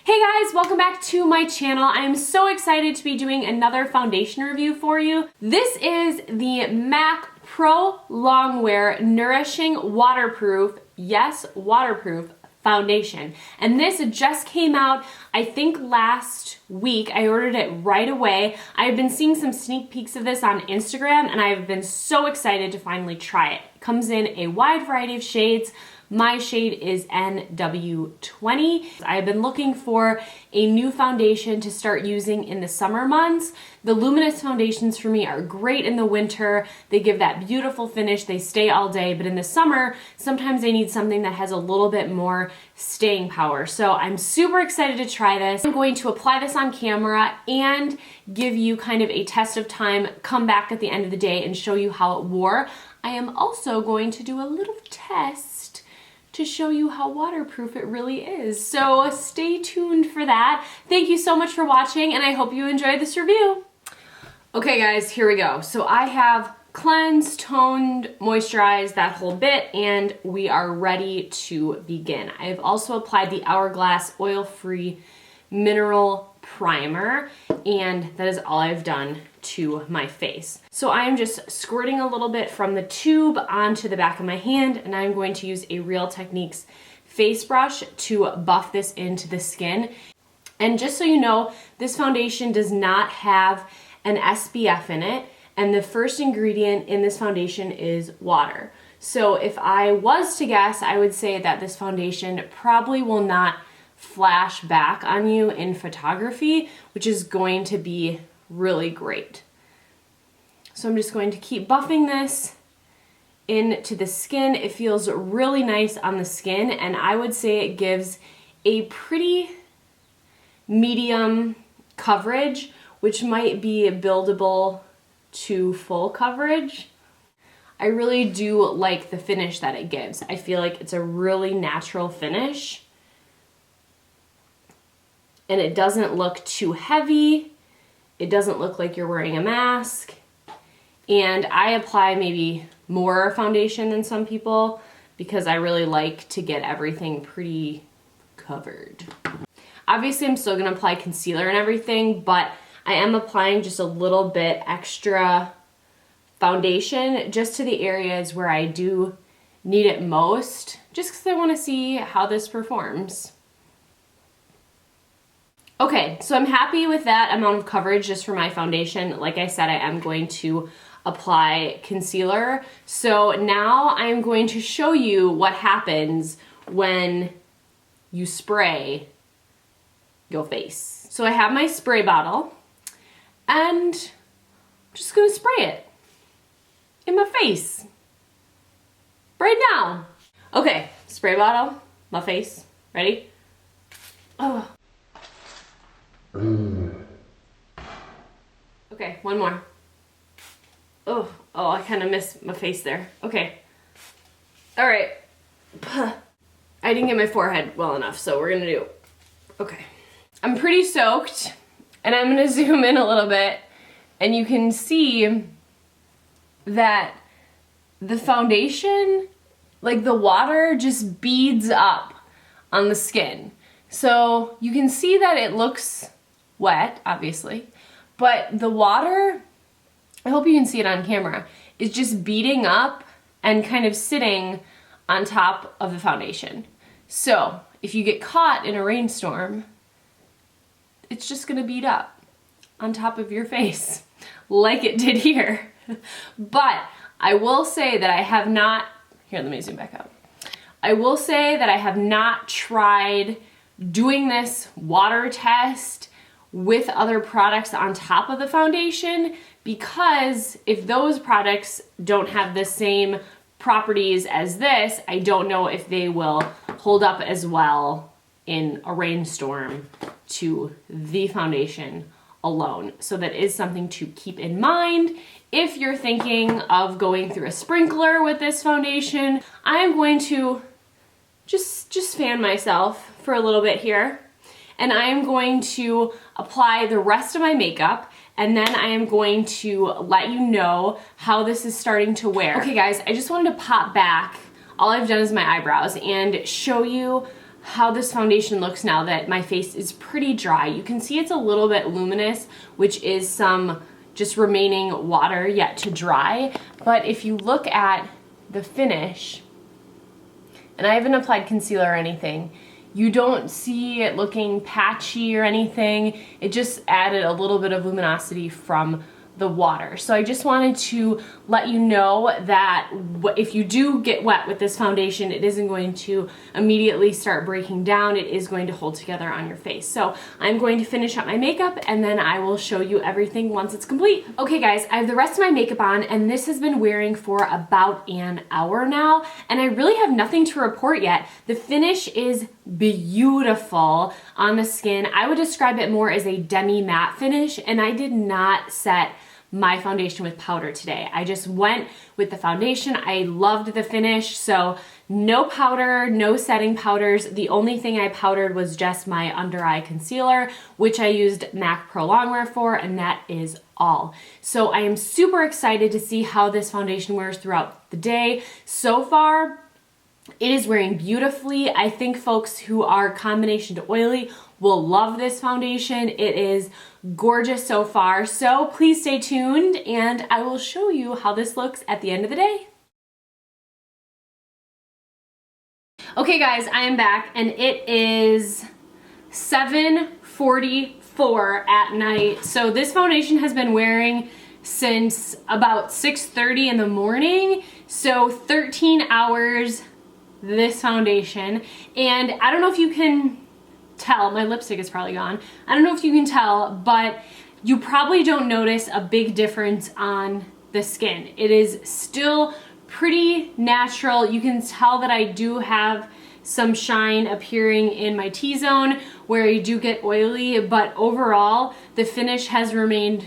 Hey guys, welcome back to my channel. I am so excited to be doing another foundation review for you. This is the MAC Pro Longwear Nourishing Waterproof, yes, waterproof foundation. And this just came out, I think last week. I ordered it right away. I've been seeing some sneak peeks of this on Instagram and I've been so excited to finally try it. It comes in a wide variety of shades. My shade is NW20. I've been looking for a new foundation to start using in the summer months. The luminous foundations for me are great in the winter. They give that beautiful finish. They stay all day, but in the summer, sometimes I need something that has a little bit more staying power. So I'm super excited to try this. I'm going to apply this on camera and give you kind of a test of time, come back at the end of the day and show you how it wore. I am also going to do a little test to show you how waterproof it really is. So stay tuned for that. Thank you so much for watching and I hope you enjoyed this review. Okay guys, here we go. So I have cleansed, toned, moisturized, that whole bit, and we are ready to begin. I've also applied the Hourglass oil-free mineral primer, and that is all I've done to my face. So I'm just squirting a little bit from the tube onto the back of my hand, and I'm going to use a Real Techniques face brush to buff this into the skin. And just so you know, this foundation does not have an SPF in it, and the first ingredient in this foundation is water. So if I was to guess, I would say that this foundation probably will not flash back on you in photography, which is going to be really great. So I'm just going to keep buffing this into the skin. It feels really nice on the skin, and I would say it gives a pretty medium coverage, which might be buildable to full coverage. I really do like the finish that it gives. I feel like it's a really natural finish. And it doesn't look too heavy. It doesn't look like you're wearing a mask. And I apply maybe more foundation than some people because I really like to get everything pretty covered. Obviously, I'm still gonna apply concealer and everything, but I am applying just a little bit extra foundation just to the areas where I do need it most, just because I wanna see how this performs. Okay, so I'm happy with that amount of coverage just for my foundation. Like I said, I am going to apply concealer. So now I'm going to show you what happens when you spray your face. So I have my spray bottle and I'm just gonna spray it in my face right now. Okay, spray bottle, my face, ready? Oh. Okay, one more. Oh, I kind of missed my face there. Okay. All right. I didn't get my forehead well enough, so we're gonna do. Okay. I'm pretty soaked, and I'm gonna zoom in a little bit, and you can see that the foundation, like the water just beads up on the skin. So you can see that it looks wet, obviously, but the water, I hope you can see it on camera, is just beading up and kind of sitting on top of the foundation. So if you get caught in a rainstorm, it's just gonna bead up on top of your face like it did here. But I will say that I have not, here, let me zoom back out. I will say that I have not tried doing this water test with other products on top of the foundation, because if those products don't have the same properties as this, I don't know if they will hold up as well in a rainstorm to the foundation alone. So that is something to keep in mind. If you're thinking of going through a sprinkler with this foundation, I am going to just fan myself for a little bit here. And I am going to apply the rest of my makeup, and then I am going to let you know how this is starting to wear. Okay guys, I just wanted to pop back. All I've done is my eyebrows and show you how this foundation looks now that my face is pretty dry. You can see it's a little bit luminous, which is some just remaining water yet to dry. But if you look at the finish, and I haven't applied concealer or anything, you don't see it looking patchy or anything. It just added a little bit of luminosity from the water. So I just wanted to let you know that if you do get wet with this foundation, it isn't going to immediately start breaking down. It is going to hold together on your face. So I'm going to finish up my makeup and then I will show you everything once it's complete. Okay guys, I have the rest of my makeup on and this has been wearing for about an hour now and I really have nothing to report yet. The finish is beautiful on the skin. I would describe it more as a demi-matte finish and I did not set my foundation with powder today. I just went with the foundation. I loved the finish, so no powder, no setting powders. The only thing I powdered was just my under eye concealer, which I used MAC Pro Longwear for, and that is all. So I am super excited to see how this foundation wears throughout the day. So far, it is wearing beautifully. I think folks who are combination to oily will love this foundation. It is gorgeous so far. So please stay tuned and I will show you how this looks at the end of the day. Okay guys, I am back and it is 7:44 at night. So this foundation has been wearing since about 6:30 in the morning. So 13 hours this foundation, and I don't know if you can tell, my lipstick is probably gone. I don't know if you can tell, but you probably don't notice a big difference on the skin. It is still pretty natural. You can tell that I do have some shine appearing in my T-zone where you do get oily, but overall the finish has remained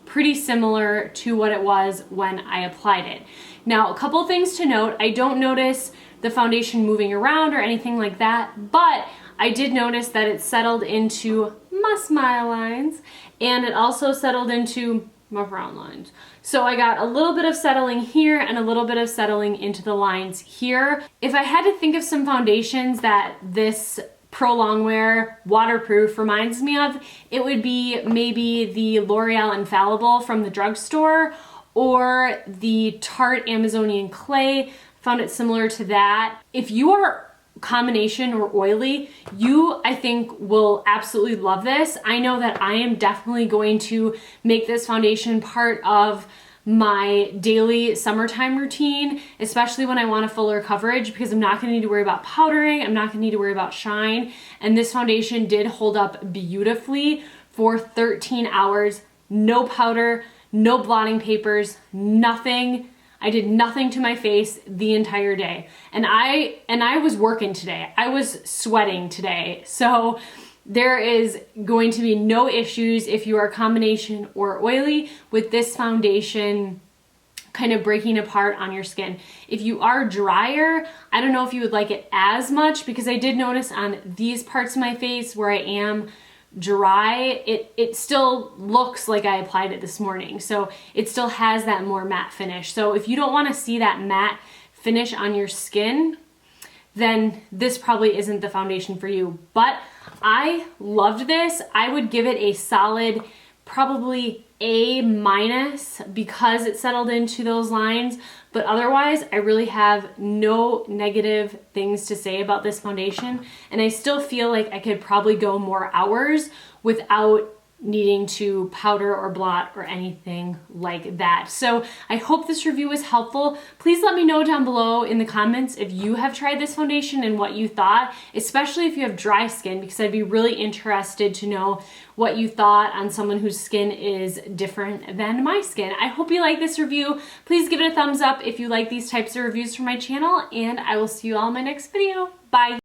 pretty similar to what it was when I applied it. Now, a couple things to note. I don't notice the foundation moving around or anything like that, but I did notice that it settled into my smile lines and it also settled into my frown lines. So I got a little bit of settling here and a little bit of settling into the lines here. If I had to think of some foundations that this Pro Longwear waterproof reminds me of, it would be maybe the L'Oreal Infallible from the drugstore or the Tarte Amazonian Clay. Found it similar to that. If you are combination or oily, you, I think, will absolutely love this. I know that I am definitely going to make this foundation part of my daily summertime routine, especially when I want a fuller coverage, because I'm not gonna need to worry about powdering, I'm not gonna need to worry about shine, and this foundation did hold up beautifully for 13 hours. No powder, no blotting papers, nothing. I did nothing to my face the entire day. And I was working today. I was sweating today. So there is going to be no issues if you are combination or oily with this foundation kind of breaking apart on your skin. If you are drier, I don't know if you would like it as much, because I did notice on these parts of my face where I am dry, it still looks like I applied it this morning. So it still has that more matte finish. So if you don't want to see that matte finish on your skin, then this probably isn't the foundation for you. But I loved this. I would give it a solid, probably A- because it settled into those lines. But otherwise, I really have no negative things to say about this foundation. And I still feel like I could probably go more hours without needing to powder or blot or anything like that. So I hope this review was helpful. Please let me know down below in the comments if you have tried this foundation and what you thought, especially if you have dry skin, because I'd be really interested to know what you thought on someone whose skin is different than my skin. I hope you like this review. Please give it a thumbs up if you like these types of reviews from my channel, and I will see you all in my next video. Bye.